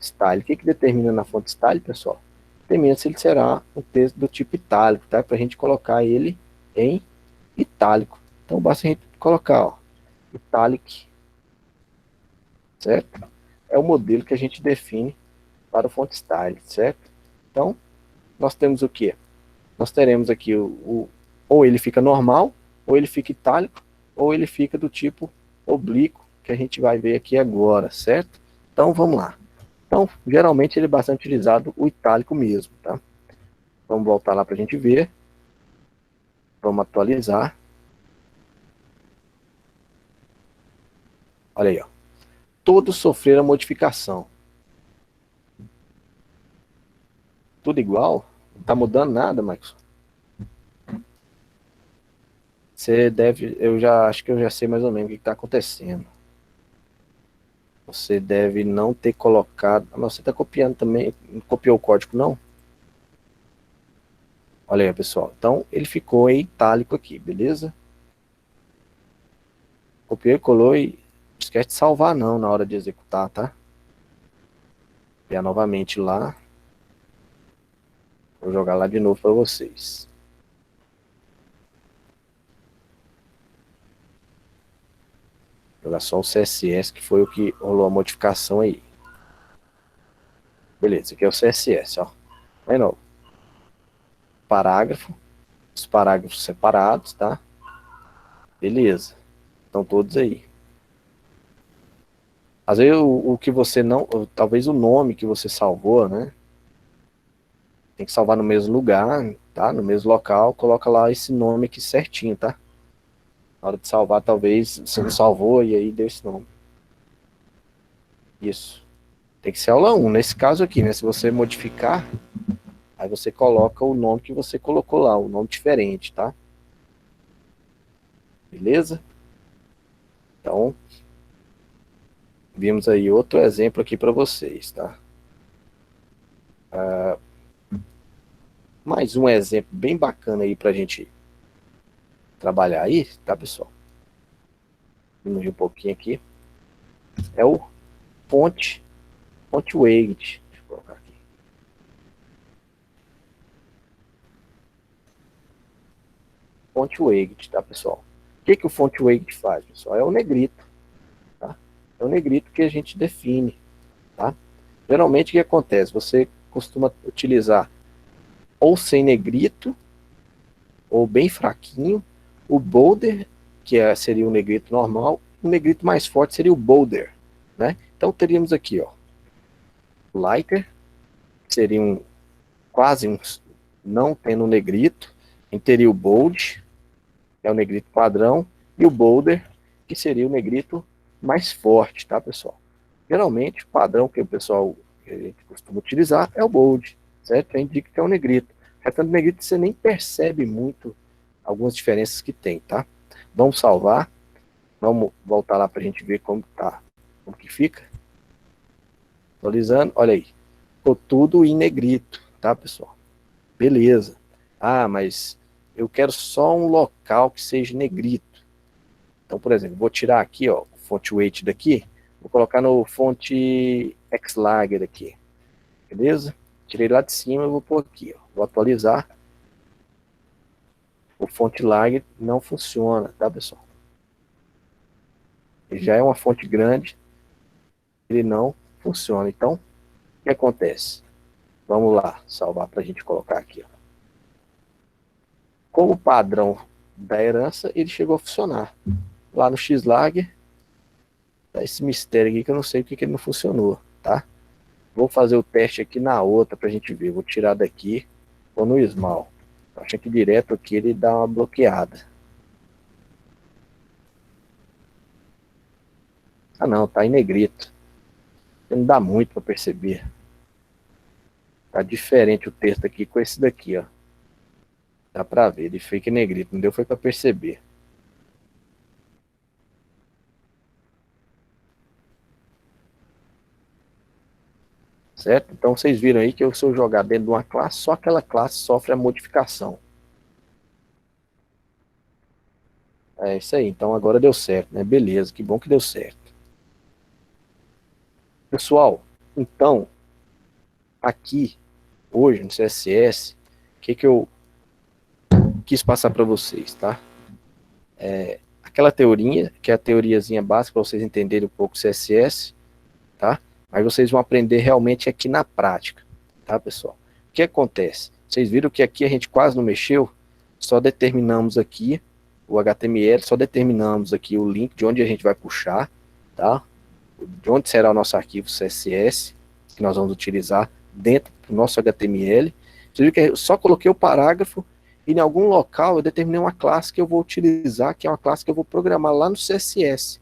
style. O que determina na font style, pessoal? Determina se ele será um texto do tipo itálico, tá? Para a gente colocar ele em itálico. Então basta a gente colocar, ó, italic, certo? É o modelo que a gente define para o font style, certo? Então, nós temos o que? Nós teremos aqui ou ele fica normal, ou ele fica itálico, ou ele fica do tipo oblíquo, que a gente vai ver aqui agora, certo? Então, vamos lá. Então, geralmente ele é bastante utilizado o itálico mesmo, tá? Vamos voltar lá para a gente ver. Vamos atualizar. Olha aí, ó. Todos sofreram modificação. Tudo igual? Não está mudando nada, Max. Você deve, eu já acho que eu já sei mais ou menos o que está acontecendo. Você deve não ter colocado. Não, você está copiando também. Não copiou o código, não? Olha aí, pessoal. Então, ele ficou em itálico aqui, beleza? Copiou e colou e não esquece de salvar não na hora de executar, tá? Copiar novamente lá. Vou jogar lá de novo para vocês. Jogar só o CSS, que foi o que rolou a modificação aí. Beleza, aqui é o CSS, ó. Aí não. Parágrafo. Os parágrafos separados, tá? Beleza. Estão todos aí. Às vezes o que você não. Talvez o nome que você salvou, né? Tem que salvar no mesmo lugar, tá? No mesmo local. Coloca lá esse nome aqui certinho, tá? Na hora de salvar, talvez você não salvou e aí deu esse nome. Isso. Tem que ser aula 1. Nesse caso aqui, né? Se você modificar, aí você coloca o nome que você colocou lá, o nome diferente, tá? Beleza? Então, vimos aí outro exemplo aqui para vocês, tá? Mais um exemplo bem bacana aí para a gente trabalhar aí, tá, pessoal? Diminuir um pouquinho aqui. É o font weight. Deixa eu colocar aqui. Font weight, tá, pessoal? O que o font weight faz, pessoal? É o negrito, tá? É o negrito que a gente define, tá? Geralmente o que acontece? Você costuma utilizar ou sem negrito, ou bem fraquinho, o boulder, que seria o negrito normal, o negrito mais forte seria o boulder, né? Então teríamos aqui, ó, o lighter, que seria quase um, não tendo negrito, e teria o bold, que é o negrito padrão, e o boulder, que seria o negrito mais forte, tá, pessoal? Geralmente, o padrão que o pessoal que a gente costuma utilizar é o bold, certo? Que indica que é o negrito. Retando negrito você nem percebe muito algumas diferenças que tem, tá? Vamos salvar, vamos voltar lá para a gente ver como tá, como que fica. Atualizando, olha aí, ficou tudo em negrito, tá, pessoal? Beleza. Ah, mas eu quero só um local que seja negrito. Então, por exemplo, vou tirar aqui, ó, o font weight daqui, vou colocar no font Xlager aqui, beleza? Tirei lá de cima, eu vou pôr aqui, ó, vou atualizar. O font lag não funciona, tá, pessoal? Ele já é uma fonte grande, ele não funciona. Então, o que acontece? Vamos lá, salvar para a gente colocar aqui, ó. Como padrão da herança, ele chegou a funcionar. Lá no Xlager, tá esse mistério aqui que eu não sei porque que ele não funcionou, tá? Vou fazer o teste aqui na outra pra gente ver. Vou tirar daqui, vou no Small. Acho que direto aqui ele dá uma bloqueada. Ah não, tá em negrito. Não dá muito para perceber. Tá diferente o texto aqui com esse daqui, ó. Dá pra ver, ele fica em negrito. Não deu foi para perceber. certo? Então vocês viram aí que se eu jogar dentro de uma classe, só aquela classe sofre a modificação. É isso aí, então agora deu certo, né? Beleza, que bom que deu certo. Pessoal, então, aqui, hoje no CSS, o que eu quis passar para vocês, tá? Aquela teoria, que é a teoriazinha básica para vocês entenderem um pouco CSS, tá? Mas vocês vão aprender realmente aqui na prática, tá, pessoal? O que acontece? Vocês viram que aqui a gente quase não mexeu, só determinamos aqui o HTML, só determinamos aqui o link de onde a gente vai puxar, tá? De onde será o nosso arquivo CSS, que nós vamos utilizar dentro do nosso HTML. Vocês viram que eu só coloquei o parágrafo e em algum local eu determinei uma classe que eu vou utilizar, que é uma classe que eu vou programar lá no CSS,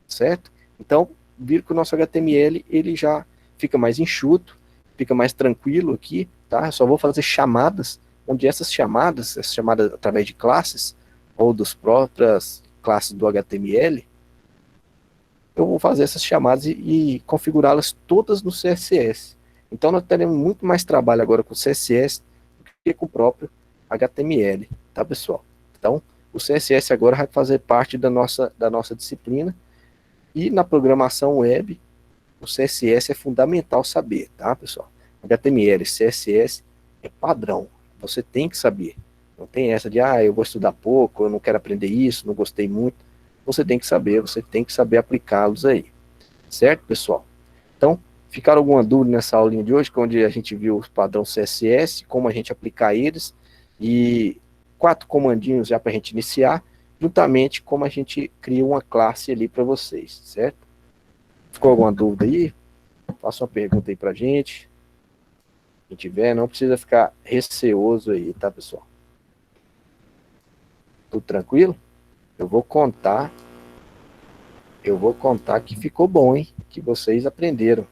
certo? Então, viram que o nosso HTML ele já fica mais enxuto, fica mais tranquilo aqui, tá? Eu só vou fazer chamadas, onde essas chamadas através de classes, ou das próprias classes do HTML, eu vou fazer essas chamadas e configurá-las todas no CSS. Então nós teremos muito mais trabalho agora com o CSS do que com o próprio HTML, tá, pessoal? Então, o CSS agora vai fazer parte da nossa disciplina, e na programação web, o CSS é fundamental saber, tá, pessoal? HTML, CSS é padrão, você tem que saber. Não tem essa de, eu vou estudar pouco, eu não quero aprender isso, não gostei muito. Você tem que saber aplicá-los aí. Certo, pessoal? Então, ficaram alguma dúvida nessa aulinha de hoje, onde a gente viu os padrões CSS, como a gente aplicar eles, e 4 comandinhos já para a gente iniciar, juntamente como a gente cria uma classe ali para vocês, certo? Ficou alguma dúvida aí? Faça uma pergunta aí para a gente. Quem tiver, não precisa ficar receoso aí, tá, pessoal? Tudo tranquilo? Eu vou contar que ficou bom, hein? Que vocês aprenderam.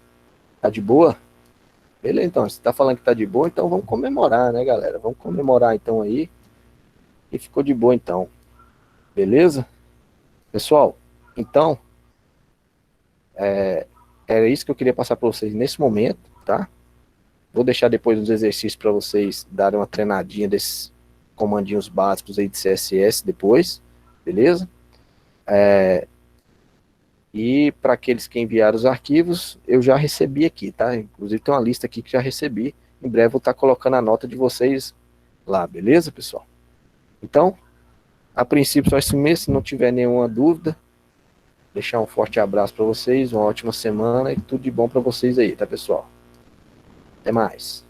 Tá de boa? Beleza, então. Se tá falando que tá de boa, então vamos comemorar, né, galera? Vamos comemorar, então, aí. E ficou de boa, então. Beleza? Pessoal, então, era isso que eu queria passar para vocês nesse momento, tá? Vou deixar depois uns exercícios para vocês darem uma treinadinha desses comandinhos básicos aí de CSS depois, beleza? E para aqueles que enviaram os arquivos, eu já recebi aqui, tá? Inclusive tem uma lista aqui que já recebi. Em breve eu vou estar colocando a nota de vocês lá, beleza, pessoal? Então, a princípio só isso mesmo, se não tiver nenhuma dúvida, deixar um forte abraço para vocês, uma ótima semana e tudo de bom para vocês aí, tá, pessoal? Até mais.